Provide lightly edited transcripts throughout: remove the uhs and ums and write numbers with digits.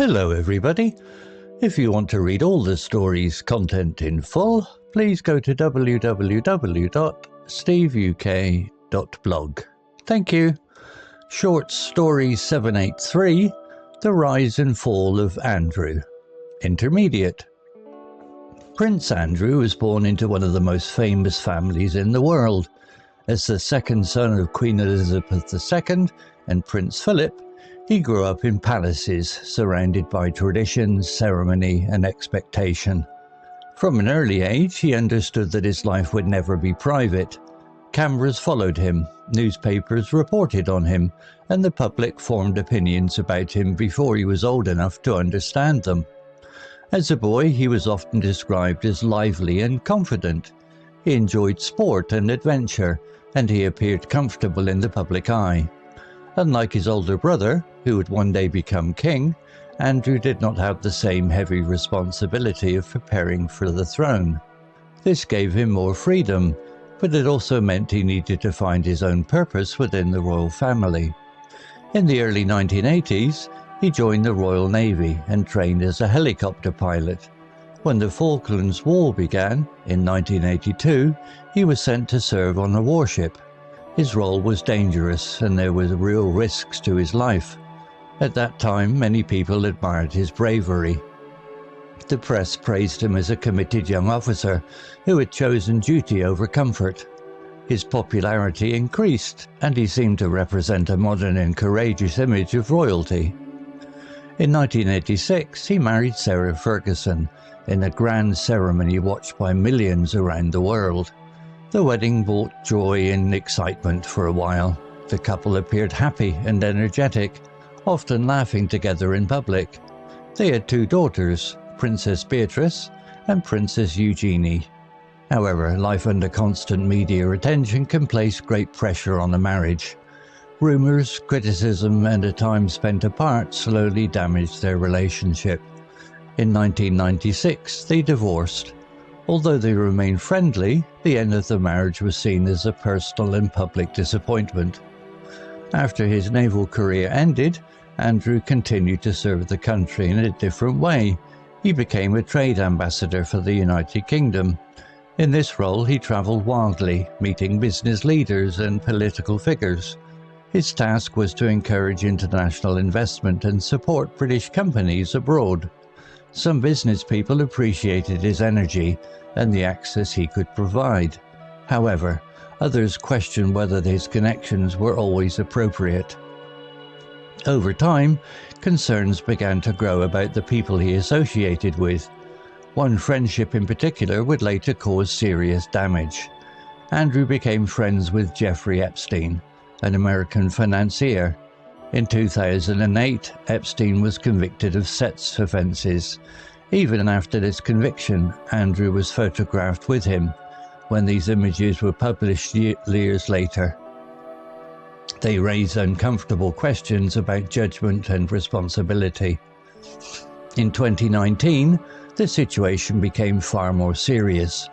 Hello everybody. If you want to read all the story's content in full, please go to www.steveuk.blog. Thank you. Short Story 783, The Rise and Fall of Andrew. Intermediate. Prince Andrew was born into one of the most famous families in the world. As the second son of Queen Elizabeth II and Prince Philip, he grew up in palaces, surrounded by traditions, ceremony, and expectation. From an early age, he understood that his life would never be private. Cameras followed him, newspapers reported on him, and the public formed opinions about him before he was old enough to understand them. As a boy, he was often described as lively and confident. He enjoyed sport and adventure, and he appeared comfortable in the public eye. Unlike his older brother, who would one day become king, Andrew did not have the same heavy responsibility of preparing for the throne. This gave him more freedom, but it also meant he needed to find his own purpose within the royal family. In the early 1980s, he joined the Royal Navy and trained as a helicopter pilot. When the Falklands War began, in 1982, he was sent to serve on a warship. His role was dangerous and there were real risks to his life. At that time, many people admired his bravery. The press praised him as a committed young officer who had chosen duty over comfort. His popularity increased, and he seemed to represent a modern and courageous image of royalty. In 1986, he married Sarah Ferguson in a grand ceremony watched by millions around the world. The wedding brought joy and excitement for a while. The couple appeared happy and energetic, often laughing together in public. They had two daughters, Princess Beatrice and Princess Eugenie. However, life under constant media attention can place great pressure on a marriage. Rumours, criticism, and a time spent apart slowly damaged their relationship. In 1996, they divorced. Although they remained friendly, the end of the marriage was seen as a personal and public disappointment. After his naval career ended, Andrew continued to serve the country in a different way. He became a trade ambassador for the United Kingdom. In this role, he travelled wildly, meeting business leaders and political figures. His task was to encourage international investment and support British companies abroad. Some business people appreciated his energy and the access he could provide. However, others questioned whether his connections were always appropriate. Over time, concerns began to grow about the people he associated with. One friendship in particular would later cause serious damage. Andrew became friends with Jeffrey Epstein, an American financier. In 2008, Epstein was convicted of sex offences. Even after this conviction, Andrew was photographed with him. When these images were published years later, they raised uncomfortable questions about judgment and responsibility. In 2019, the situation became far more serious.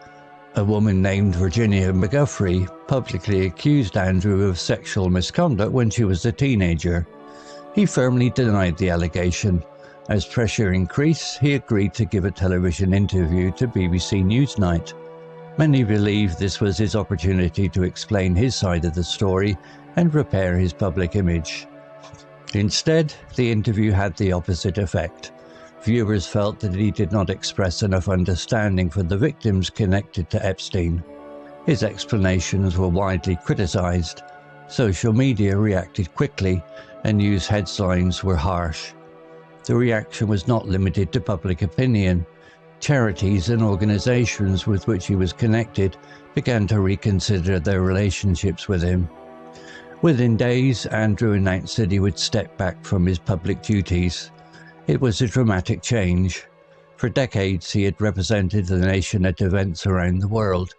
A woman named Virginia McGuffrey publicly accused Andrew of sexual misconduct when she was a teenager. He firmly denied the allegation. As pressure increased, he agreed to give a television interview to BBC Newsnight. Many believe this was his opportunity to explain his side of the story and repair his public image. Instead, the interview had the opposite effect. Viewers felt that he did not express enough understanding for the victims connected to Epstein. His explanations were widely criticized. Social media reacted quickly, and news headlines were harsh. The reaction was not limited to public opinion. Charities and organizations with which he was connected began to reconsider their relationships with him. Within days, Andrew announced that he would step back from his public duties. It was a dramatic change. For decades, he had represented the nation at events around the world.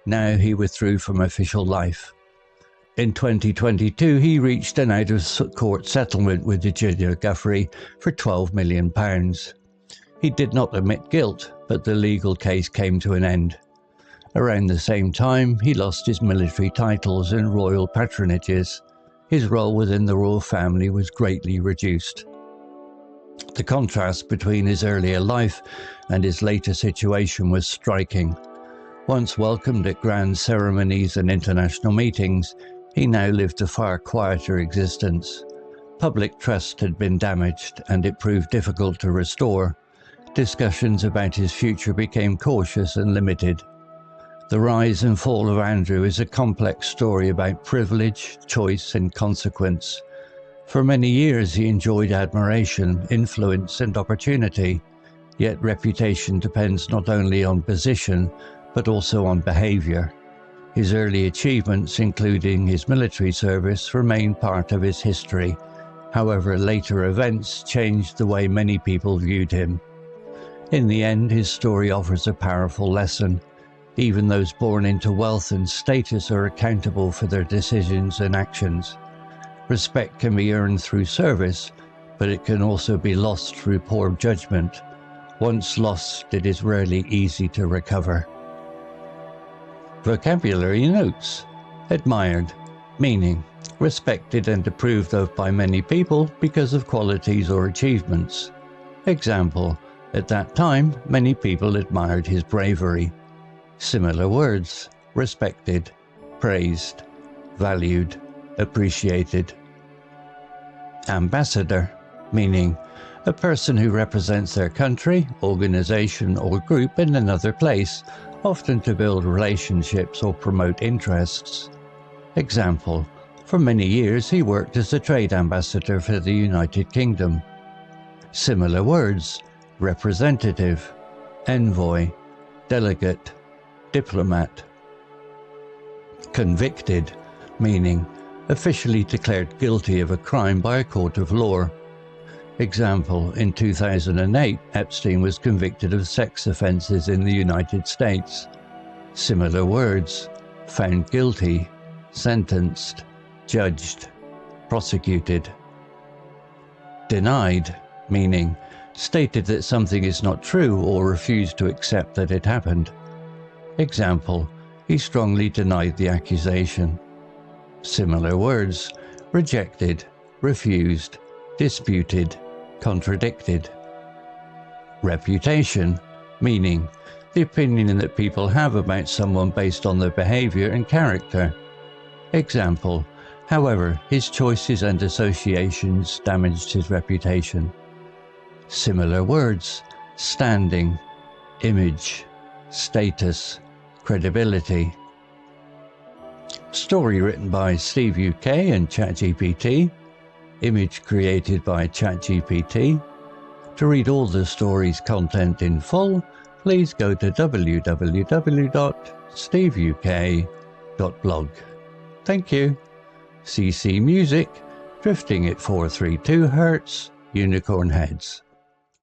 Now he withdrew from official life. In 2022, he reached an out-of-court settlement with Virginia McGuffrey for £12 million. He did not admit guilt, but the legal case came to an end. Around the same time, he lost his military titles and royal patronages. His role within the royal family was greatly reduced. The contrast between his earlier life and his later situation was striking. Once welcomed at grand ceremonies and international meetings, he now lived a far quieter existence. Public trust had been damaged, and it proved difficult to restore. Discussions about his future became cautious and limited. The rise and fall of Andrew is a complex story about privilege, choice, and consequence. For many years he enjoyed admiration, influence, and opportunity, yet reputation depends not only on position, but also on behavior. His early achievements, including his military service, remain part of his history. However, later events changed the way many people viewed him. In the end, his story offers a powerful lesson. Even those born into wealth and status are accountable for their decisions and actions. Respect can be earned through service, but it can also be lost through poor judgment. Once lost, it is rarely easy to recover. Vocabulary notes. Admired, meaning respected and approved of by many people because of qualities or achievements. Example, at that time, many people admired his bravery. Similar words, respected, praised, valued, appreciated. Ambassador, meaning a person who represents their country, organization, or group in another place, often to build relationships or promote interests. Example, for many years he worked as a trade ambassador for the United Kingdom. Similar words, representative, envoy, delegate, diplomat. Convicted, meaning officially declared guilty of a crime by a court of law. Example, in 2008, Epstein was convicted of sex offenses in the United States. Similar words, found guilty, sentenced, judged, prosecuted. Denied, meaning stated that something is not true or refused to accept that it happened. Example, he strongly denied the accusation. Similar words, rejected, refused, disputed, contradicted. Reputation, meaning the opinion that people have about someone based on their behavior and character. Example, however, his choices and associations damaged his reputation. Similar words, standing, image, status, credibility. Story written by Steve UK and ChatGPT. Image created by ChatGPT. To read all the story's content in full, please go to www.steveuk.blog. Thank you. CC Music, drifting at 432 Hz, Unicorn Heads.